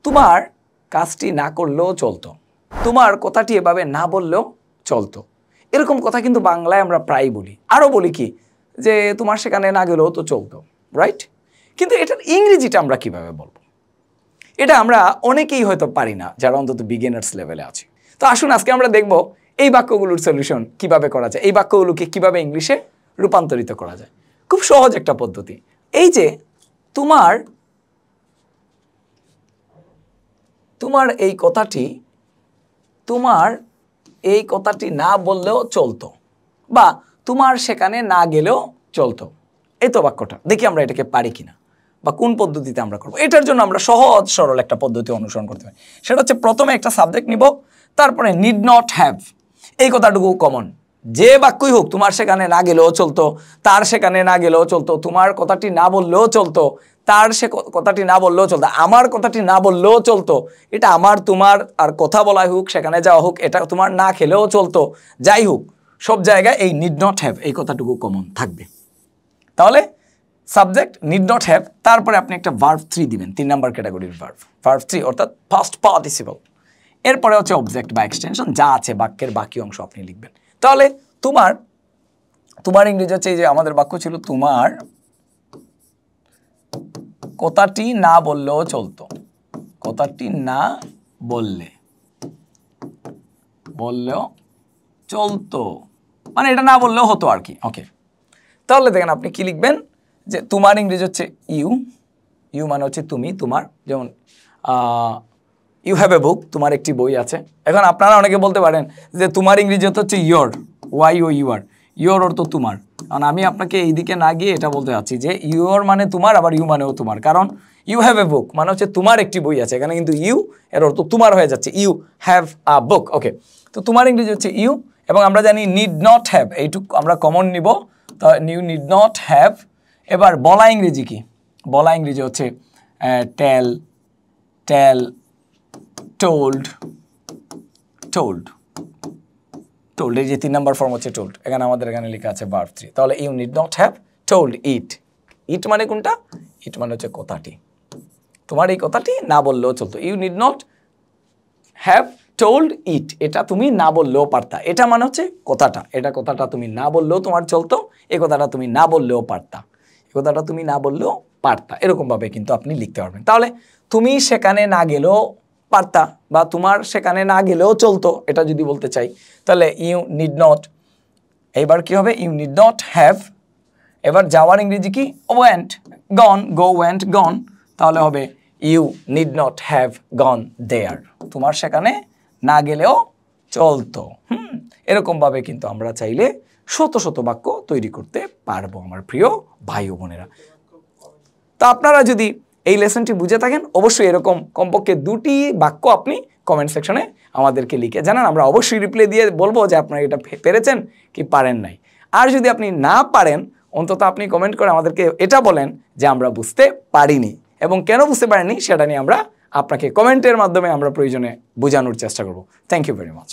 তোমার কাজটি না করলেও চলতো, তোমার কথাটি এভাবে না বললেও চলতো। এরকম কথা কিন্তু বাংলায় আমরা প্রায় বলি। আরও বলি কি যে তোমার সেখানে না গেলেও তো চলতো, রাইট? কিন্তু এটার ইংরেজিটা আমরা কিভাবে বলবো? এটা আমরা অনেকেই হয়তো পারি না, যারা অন্তত বিগিনার্স লেভেলে আছে। তো আসুন আজকে আমরা দেখব এই বাক্যগুলোর সলিউশন কিভাবে করা যায়, এই বাক্যগুলোকে কিভাবে ইংলিশে রূপান্তরিত করা যায়। খুব সহজ একটা পদ্ধতি। এই যে তোমার এই কথাটি না বললেও চলতো, বা তোমার সেখানে না গেলেও চলতো। এই তো বাক্যটা, দেখি আমরা এটাকে পারি কিনা বা কোন পদ্ধতিতে আমরা করবো। এটার জন্য আমরা সহজ সরল একটা পদ্ধতি অনুসরণ করতে পারি। সেটা হচ্ছে প্রথমে একটা সাবজেক্ট নিব, তারপরে নিড নট হ্যাভ, এই কথাটুকু কমন। যে বাক্যই হোক, তোমার সেখানে না গেলেও চলতো, তার সেখানে না গেলেও চলতো, তোমার কথাটি না বললেও চলতো, তার সে কথাটি না বললেও চলতো, আমার কথাটি না বললেও চলতো। এটা আমার তোমার আর কথা বলাই হোক, সেখানে যাওয়া হোক, এটা তোমার না খেলেও চলতো, যাই হোক, সব জায়গায় এই নিড নট হ্যাভ এই কথাটুকু কমন থাকবে। তাহলে সাবজেক্ট নিড নট হ্যাভ, তারপরে আপনি একটা ভার্ব 3 দিবেন, 3 নাম্বার ক্যাটাগরির ভার্ব 3, অর্থাৎ ফার্স্ট পার্টিসিপল। এরপরে হচ্ছে অবজেক্ট বা এক্সটেনশন, যা আছে বাক্যের বাকি অংশ আপনি লিখবেন। তাহলে তোমার ইংরেজি হচ্ছে, যে আমাদের বাক্য ছিল তোমার কথাটি না বললেও চলতো, কথাটি না বললেও চলতো, মানে এটা না বললেও হতো আর কি। ওকে, তাহলে দেখেন আপনি কি লিখবেন, যে তোমার ইংরেজি হচ্ছে ইউ মানে হচ্ছে তুমি, তোমার, যেমন ইউ হ্যাভ এ বুক, তোমার একটি বই আছে। এখন আপনারা অনেকে বলতে পারেন যে তোমার ইংরেজি হচ্ছে ইয়োর, ইয়োর অর্থ তোমার। কারণ আমি আপনাকে এই দিকে না গিয়ে এটা বলতে চাচ্ছি যে ইয়োর মানে তোমার, আবার ইউ মানেও তোমার। কারণ ইউ হ্যাভ এ বুক মানে হচ্ছে তোমার একটি বই আছে, এখানে কিন্তু ইউ এর অর্থ তোমার হয়ে যাচ্ছে, ইউ হ্যাভ আ বুক। ওকে, তো তোমার ইংরেজি হচ্ছে ইউ, এবং আমরা জানি নিড নট হ্যাভ, এইটুকু আমরা কমন নিব। তো ইউ নিড নট হ্যাভ। এবার বলা ইংরেজি কি? বলা ইংরেজি হচ্ছে টেল, টোল্ড, এই যে 3 নাম্বার ফর্ম হচ্ছে টোল্ড। আমাদের এখানে লেখা আছে ভার্ব 3। তাহলে you need not have told it মানে কোনটা? ইট মানে হচ্ছে কথাটি, তোমার এই কথাটি না বললেও চলতো। You need not have told it, এটা তুমি না বললেও পারতা। এটা মানে হচ্ছে কথাটা, এটা কথাটা তুমি না বললেও তোমার চলতো, এই কথাটা তুমি না বললেও পারতা, এই কথাটা তুমি না বললেও পারতা। এরকমভাবে কিন্তু আপনি লিখতে পারবেন। তাহলে তুমি সেখানে না গেলেও পারতা, বা তোমার সেখানে না গেলেও চলতো, এটা যদি বলতে চাই, তাহলে ইউ নিড নট। এবার কি হবে? You need not have. এবার যাওয়ার ইংরেজি কি? Went, go went gone. তাহলে হবে you need not have gone there, তোমার সেখানে না গেলেও চলতো। এরকমভাবে কিন্তু আমরা চাইলে শত শত বাক্য তৈরি করতে পারবো আমার প্রিয় ভাই ও বোনেরা। তা আপনারা যদি এই লেসনটি বুঝে থাকেন, অবশ্যই এরকম কমপক্ষে 2টি বাক্য আপনি কমেন্ট সেকশনে আমাদেরকে লিখে জানান। আমরা অবশ্যই রিপ্লাই দিয়ে বলবো যে আপনারা এটা পেরেছেন কি পারেন নাই। আর যদি আপনি না পারেন, অন্তত আপনি কমেন্ট করে আমাদেরকে এটা বলেন যে আমরা বুঝতে পারিনি, এবং কেন বুঝতে পারিনি সেটা নিয়ে আমরা আপনাকে কমেন্টের মাধ্যমে আমরা প্রয়োজনে বোঝানোর চেষ্টা করব। Thank you very much.